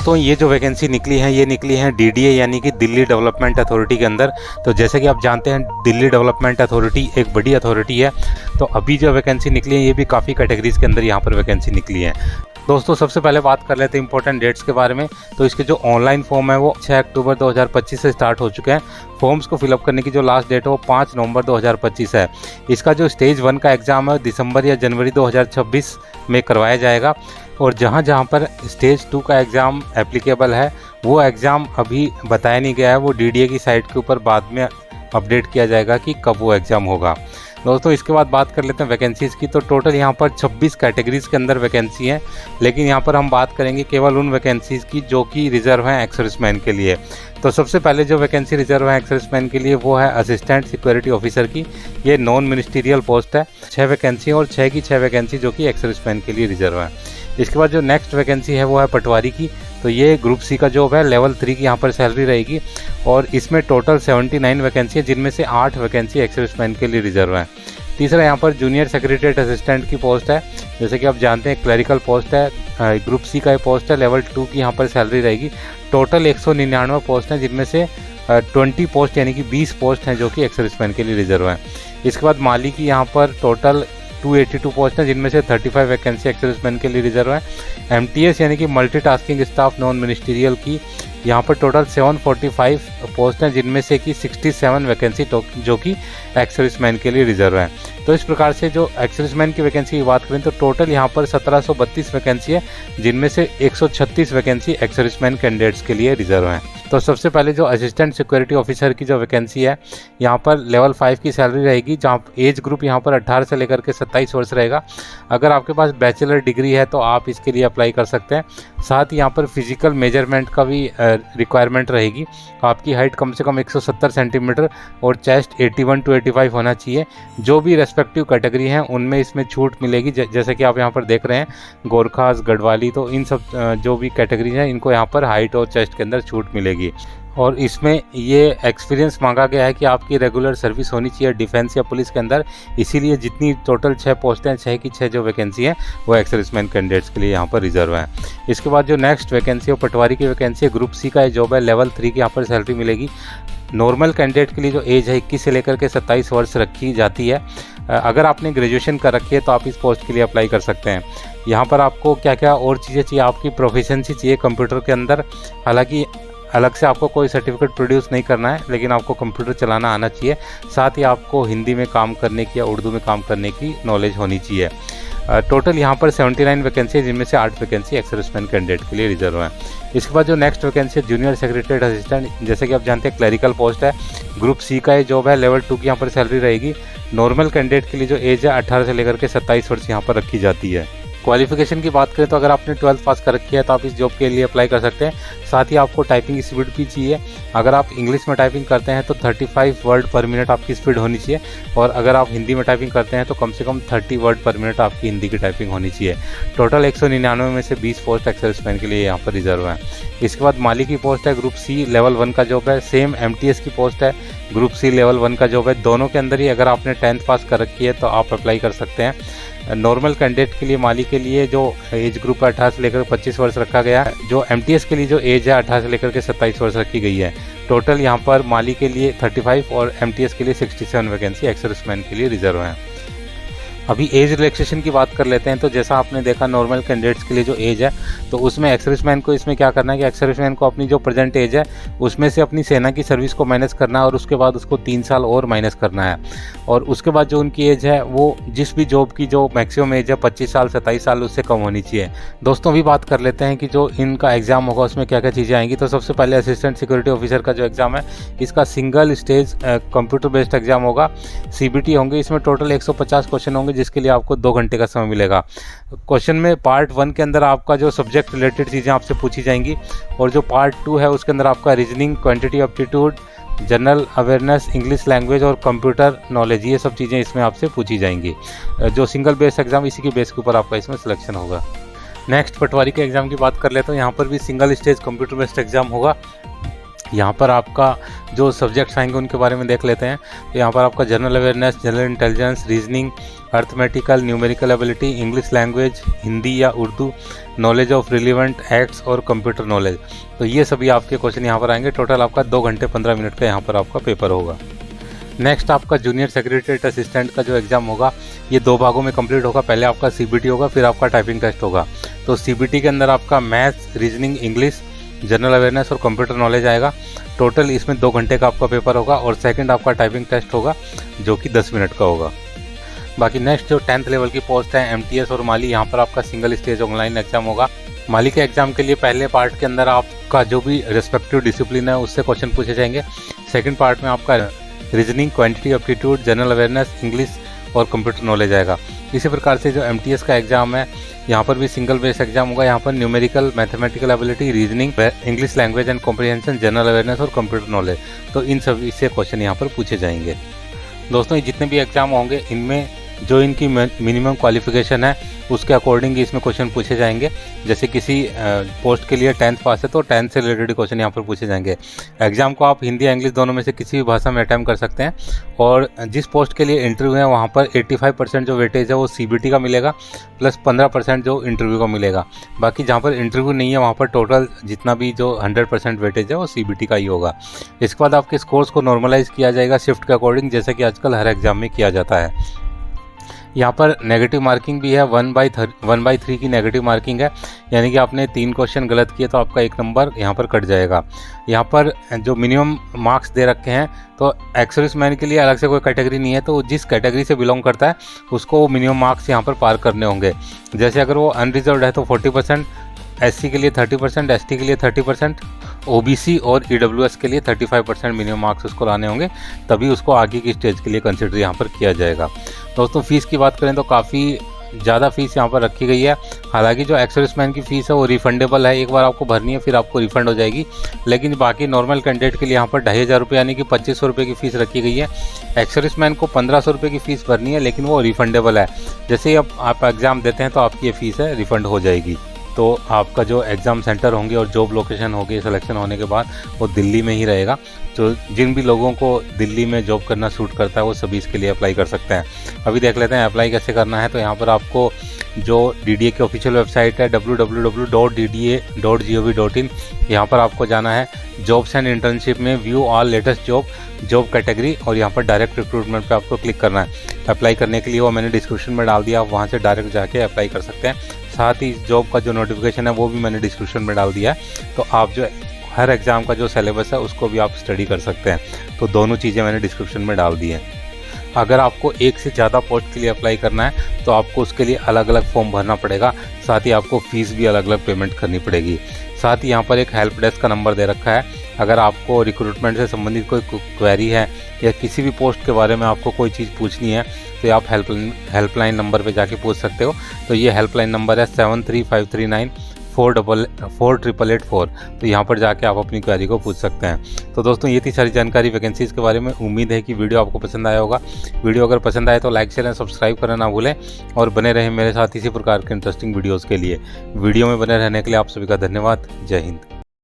दोस्तों ये जो वैकेंसी निकली है ये निकली है डीडीए यानी कि दिल्ली डेवलपमेंट अथॉरिटी के अंदर। तो जैसे कि आप जानते हैं दिल्ली डेवलपमेंट अथॉरिटी एक बड़ी अथॉरिटी है। तो अभी जो वैकेंसी निकली है ये भी काफ़ी कैटेगरीज के अंदर यहाँ पर वैकेंसी निकली है। दोस्तों सबसे पहले बात कर लेते हैं इंपॉर्टेंट डेट्स के बारे में। तो इसके जो ऑनलाइन फॉर्म है वो 6 अक्टूबर 2025 से स्टार्ट हो चुके हैं। फॉर्म्स को फिलअप करने की जो लास्ट डेट है वो 5 नवंबर 2025 है। इसका जो स्टेज 1 का एग्ज़ाम है दिसंबर या जनवरी 2026 में करवाया जाएगा। और जहाँ जहाँ पर स्टेज 2 का एग्ज़ाम एप्लीकेबल है वो एग्ज़ाम अभी बताया नहीं गया है। वो डीडीए की साइट के ऊपर बाद में अपडेट किया जाएगा कि कब वो एग्ज़ाम होगा। दोस्तों इसके बाद बात कर लेते हैं वैकेंसीज़ की। तो टोटल यहाँ पर 26 कैटेगरीज़ के अंदर वैकेंसी है, लेकिन यहाँ पर हम बात करेंगे केवल उन वैकेंसीज़ की जो कि रिजर्व हैं एक्स सर्विसमैन के लिए। तो सबसे पहले जो वैकेंसी रिजर्व है एक्स सर्विसमैन के लिए वो है असिस्टेंट सिक्योरिटी ऑफिसर की। ये नॉन मिनिस्टीरियल पोस्ट है। 6 वैकेंसी और 6 की 6 वैकेंसी जो कि एक्स सर्विसमैन के लिए रिजर्व है। इसके बाद जो नेक्स्ट वैकेंसी है वो है पटवारी की। तो ये ग्रुप सी का जॉब है, लेवल 3 की यहाँ पर सैलरी रहेगी और इसमें टोटल 79 वैकेंसी है, जिनमें से 8 वैकेंसी एक्स सर्विसमैन के लिए रिजर्व है। तीसरा यहाँ पर जूनियर सेक्रेटरीट असिस्टेंट की पोस्ट है। जैसे कि आप जानते हैं क्लरिकल पोस्ट है, ग्रुप सी का पोस्ट है, लेवल 2 की यहाँ पर सैलरी रहेगी। टोटल 199 पोस्ट हैं, जिनमें से 20 पोस्ट यानी कि 20 पोस्ट हैं जो कि एक्स सर्विसमैन के लिए रिजर्व हैं। इसके बाद माली की यहाँ पर टोटल 282 पोस्ट हैं, जिनमें से 35 वैकेंसी एक्स सर्विसमैन के लिए रिजर्व है। एमटीएस यानी कि मल्टीटास्किंग स्टाफ नॉन मिनिस्टीरियल की यहाँ पर टोटल 745 पोस्ट हैं, जिनमें से कि 67 वैकेंसी जो कि एक्स सर्विसमैन के लिए रिजर्व है। तो इस प्रकार से जो एक्स सर्विसमैन की वैकेंसी की बात करें तो टोटल यहाँ पर 1732 वैकेंसी है, जिनमें से 136 वैकेंसी एक्स सर्विसमैन कैंडिडेट्स के लिए रिजर्व हैं। तो सबसे पहले जो असिस्टेंट सिक्योरिटी ऑफिसर की जो वैकेंसी है यहाँ पर लेवल 5 की सैलरी रहेगी, जहाँ एज ग्रुप यहाँ पर 18 से लेकर के 27 वर्ष रहेगा। अगर आपके पास बैचलर डिग्री है तो आप इसके लिए अप्लाई कर सकते हैं। साथ ही यहाँ पर फिजिकल मेजरमेंट का भी रिक्वायरमेंट रहेगी। आपकी हाइट कम से कम 170 सेंटीमीटर और चेस्ट 81 to 85 होना चाहिए। जो भी रेस्पेक्टिव कैटेगरी हैं उनमें इसमें छूट मिलेगी। जैसे कि आप यहाँ पर देख रहे हैं गोरखास, गढ़वाली, तो इन सब जो भी कैटेगरी हैं इनको यहाँ पर हाइट और चेस्ट के अंदर छूट मिलेगी। और इसमें ये एक्सपीरियंस मांगा गया है कि आपकी रेगुलर सर्विस होनी चाहिए डिफेंस या पुलिस के अंदर। इसीलिए जितनी टोटल 6 पोस्टें हैं, 6 की 6 जो वैकेंसी हैं वो एक्स सर्विसमैन कैंडिडेट्स के लिए यहाँ पर रिजर्व है। इसके बाद जो नेक्स्ट वैकेंसी है वो पटवारी की वैकेंसी है। ग्रुप सी का जॉब है, लेवल 3 की यहाँ पर सैलरी मिलेगी। नॉर्मल कैंडिडेट के लिए जो एज है 21 से लेकर के 27 वर्ष रखी जाती है। अगर आपने ग्रेजुएशन कर रखी है तो आप इस पोस्ट के लिए अप्लाई कर सकते हैं। यहाँ पर आपको क्या क्या और चीज़ें चाहिए, आपकी प्रोफिशिएंसी चाहिए कंप्यूटर के अंदर। हालांकि अलग से आपको कोई सर्टिफिकेट प्रोड्यूस नहीं करना है, लेकिन आपको कंप्यूटर चलाना आना चाहिए। साथ ही आपको हिंदी में काम करने की या उर्दू में काम करने की नॉलेज होनी चाहिए। टोटल यहाँ पर 79 वैकेंसी है, जिनमें से 8 वैकेंसी एक्स सर्विसमैन कैंडिडेट के लिए रिजर्व है। इसके बाद जो नेक्स्ट वैकेंसी है जूनियर सेक्रेटरीट असिस्टेंट। जैसे कि आप जानते हैं क्लरिकल पोस्ट है, ग्रुप सी का ये जॉब है, लेवल 2 की यहाँ पर सैलरी रहेगी। नॉर्मल कैंडिडेट के लिए जो एज है 18 से लेकर के 27 वर्ष यहाँ पर रखी जाती है। क्वालिफिकेशन की बात करें तो अगर आपने 12th पास कर रखी है तो आप इस जॉब के लिए अप्लाई कर सकते हैं। साथ ही आपको टाइपिंग स्पीड भी चाहिए। अगर आप इंग्लिश में टाइपिंग करते हैं तो 35 वर्ड पर मिनट आपकी स्पीड होनी चाहिए, और अगर आप हिंदी में टाइपिंग करते हैं तो कम से कम 30 वर्ड पर मिनट आपकी हिंदी की टाइपिंग होनी चाहिए। टोटल 199 में से 20 पोस्ट एक्स सर्विसमैन के लिए यहाँ पर रिजर्व है। इसके बाद माली की पोस्ट है, ग्रुप सी लेवल 1 का जॉब है। सेम एमटीएस की पोस्ट है, ग्रुप सी लेवल 1 का जॉब है। दोनों के अंदर ही अगर आपने 10th पास कर रखी है तो आप अप्लाई कर सकते हैं। नॉर्मल कैंडिडेट के लिए माली के लिए जो एज ग्रुप है 18 से लेकर 25 वर्ष रखा गया है। जो एमटीएस के लिए जो एज है 18 से लेकर के 27 वर्ष रखी गई है। टोटल यहाँ पर माली के लिए 35 और एमटीएस के लिए 67 वैकेंसी एक्स सर्विसमैन के लिए रिजर्व हैं। अभी एज रिलैक्सेशन की बात कर लेते हैं। तो जैसा आपने देखा नॉर्मल कैंडिडेट्स के लिए जो एज है, तो उसमें एक्स सर्विसमैन को इसमें क्या करना है कि एक्स सर्विसमैन को अपनी जो प्रेजेंट एज है उसमें से अपनी सेना की सर्विस को माइनस करना है और उसके बाद उसको 3 साल और माइनस करना है। और उसके बाद जो उनकी एज है वो जिस भी जॉब की जो मैक्सिमम एज है 25 साल 27 साल उससे कम होनी चाहिए। दोस्तों अभी बात कर लेते हैं कि जो इनका एग्जाम होगा उसमें क्या क्या चीज़ें आएंगी। तो सबसे पहले असिस्टेंट सिक्योरिटी ऑफिसर का जो एग्जाम है इसका single stage computer based exam होगा। सीबीटी होंगे, इसमें टोटल 150 क्वेश्चन होंगे, जिसके लिए आपको 2 घंटे का समय मिलेगा। क्वेश्चन में पार्ट 1 के अंदर आपका जो सब्जेक्ट रिलेटेड चीज़ें आपसे पूछी जाएंगी, और जो पार्ट 2 है उसके अंदर आपका reasoning, quantity aptitude, general awareness, English language और कंप्यूटर नॉलेज, ये सब चीज़ें इसमें आपसे पूछी जाएंगी। जो सिंगल बेस एग्जाम इसी के बेस के ऊपर आपका इसमें सिलेक्शन होगा। नेक्स्ट पटवारी के एग्जाम की बात कर लेते हैं। यहाँ पर भी single stage computer based exam होगा। यहाँ पर आपका जो सब्जेक्ट्स आएंगे उनके बारे में देख लेते हैं। तो यहाँ पर आपका general awareness, general intelligence, reasoning, arithmetical, numerical ability, English language, Hindi या Urdu, knowledge of relevant acts और कंप्यूटर नॉलेज। तो ये सभी आपके क्वेश्चन यहाँ पर आएंगे। टोटल आपका 2 घंटे 15 मिनट का यहाँ पर आपका पेपर होगा। नेक्स्ट आपका जूनियर सेक्रेटरीट असिस्टेंट का जो एग्ज़ाम होगा ये 2 भागों में कंप्लीट होगा। पहले आपका सीबीटी होगा, फिर आपका टाइपिंग टेस्ट होगा। तो सीबीटी के अंदर आपका maths, reasoning, English, general awareness और कंप्यूटर नॉलेज आएगा। टोटल इसमें 2 घंटे का आपका पेपर होगा और सेकंड आपका टाइपिंग टेस्ट होगा जो कि 10 मिनट का होगा। बाकी नेक्स्ट जो 10th लेवल की पोस्ट है एमटीएस और माली, यहाँ पर आपका सिंगल स्टेज ऑनलाइन एग्जाम होगा। माली के एग्जाम के लिए पहले पार्ट के अंदर आपका जो भी रिस्पेक्टिव डिसिप्लिन है उससे क्वेश्चन पूछे जाएंगे। सेकंड पार्ट में आपका reasoning, quantity aptitude, general awareness, English और कंप्यूटर नॉलेज आएगा। इसी प्रकार से जो एमटीएस का एग्जाम है यहाँ पर भी सिंगल बेस एग्जाम होगा। यहाँ पर numerical, mathematical ability, reasoning, English language and comprehension, general awareness और कंप्यूटर नॉलेज, तो इन सभी से क्वेश्चन यहाँ पर पूछे जाएंगे। दोस्तों, ये जितने भी एग्जाम होंगे इनमें जो इनकी मिनिमम क्वालिफिकेशन है उसके अकॉर्डिंग इसमें क्वेश्चन पूछे जाएंगे। जैसे किसी पोस्ट के लिए 10th पास है तो 10th से रिलेटेड क्वेश्चन यहाँ पर पूछे जाएंगे। एग्जाम को आप हिंदी या इंग्लिश दोनों में से किसी भी भाषा में अटेम्प्ट कर सकते हैं। और जिस पोस्ट के लिए इंटरव्यू है वहाँ पर 85% जो वेटेज है वो सीबीटी का मिलेगा, प्लस 15% जो इंटरव्यू का मिलेगा। बाकी जहाँ पर इंटरव्यू नहीं है वहाँ पर टोटल जितना भी जो 100% वेटेज है वो सीबीटी का ही होगा। इसके बाद आपके स्कोर्स को नॉर्मलाइज किया जाएगा शिफ्ट के अकॉर्डिंग, जैसे कि आजकल हर एग्जाम में किया जाता है। यहाँ पर नेगेटिव मार्किंग भी है, 1/3 की नेगेटिव मार्किंग है, यानी कि आपने 3 क्वेश्चन गलत किए तो आपका 1 नंबर यहाँ पर कट जाएगा। यहाँ पर जो मिनिमम मार्क्स दे रखे हैं तो एक्स-सर्विसमैन के लिए अलग से कोई कैटेगरी नहीं है, तो जिस कैटेगरी से बिलोंग करता है उसको वो मिनिमम मार्क्स यहाँ पर पार करने होंगे। जैसे अगर वो अनरिजर्व्ड है तो 40%, एससी के लिए 30%, एसटी के लिए 30%, ओबीसी और ईडब्ल्यूएस के लिए 35% मिनिमम मार्क्स उसको लाने होंगे, तभी उसको आगे की स्टेज के लिए कंसिडर यहाँ पर किया जाएगा। दोस्तों, फीस की बात करें तो काफ़ी ज़्यादा फीस यहाँ पर रखी गई है। हालांकि जो एक्स-सर्विसमैन की फ़ीस है वो रिफंडेबल है, एक बार आपको भरनी है फिर आपको रिफंड हो जाएगी। लेकिन बाकी नॉर्मल कैंडिडेट के लिए यहाँ पर 2500 रुपये यानी कि 2500 रुपये की फ़ीस रखी गई है। एक्स-सर्विसमैन को 1500 रुपये की फ़ीस भरनी है, लेकिन वो रिफंडेबल है। जैसे ही आप एग्ज़ाम देते हैं तो आपकी ये फ़ीस है रिफ़ंड हो जाएगी। तो आपका जो एग्ज़ाम सेंटर होंगे और जॉब लोकेशन होगी सिलेक्शन होने के बाद वो दिल्ली में ही रहेगा। तो जिन भी लोगों को दिल्ली में जॉब करना सूट करता है वो सभी इसके लिए अप्लाई कर सकते हैं। अभी देख लेते हैं अप्लाई कैसे करना है। तो यहाँ पर आपको जो डीडीए की ऑफिशियल वेबसाइट है www.dda.gov.in, यहाँ पर आपको जाना है। जॉब्स एंड इंटर्नशिप में view all latest job category और यहाँ पर डायरेक्ट रिक्रूटमेंट पे आपको क्लिक करना है। अप्लाई करने के लिए वो मैंने डिस्क्रिप्शन में डाल दिया, आप वहाँ से डायरेक्ट जाके अप्लाई कर सकते हैं। साथ ही जॉब का जो नोटिफिकेशन है वो भी मैंने डिस्क्रिप्शन में डाल दिया है, तो आप जो हर एग्ज़ाम का जो सिलेबस है उसको भी आप स्टडी कर सकते हैं। तो दोनों चीज़ें मैंने डिस्क्रिप्शन में डाल दी हैं। अगर आपको एक से ज़्यादा पोस्ट के लिए अप्लाई करना है तो आपको उसके लिए अलग अलग फॉर्म भरना पड़ेगा, साथ ही आपको फ़ीस भी अलग अलग पेमेंट करनी पड़ेगी। साथ ही यहाँ पर एक हेल्प डेस्क का नंबर दे रखा है। अगर आपको रिक्रूटमेंट से संबंधित कोई क्वेरी है या किसी भी पोस्ट के बारे में आपको कोई चीज़ पूछनी है तो आप हेल्पलाइन नंबर पे जाके पूछ सकते हो। तो ये हेल्पलाइन नंबर है 7353948884। तो यहाँ पर जाके आप अपनी क्वेरी को पूछ सकते हैं। तो दोस्तों, ये थी सारी जानकारी वैकेंसीज़ के बारे में। उम्मीद है कि वीडियो आपको पसंद आया होगा। वीडियो अगर पसंद आए तो लाइक शेयर एंड सब्सक्राइब करना ना भूलें और बने रहें मेरे साथ इसी प्रकार के इंटरेस्टिंग वीडियोज़ के लिए। वीडियो में बने रहने के लिए आप सभी का धन्यवाद। जय हिंद।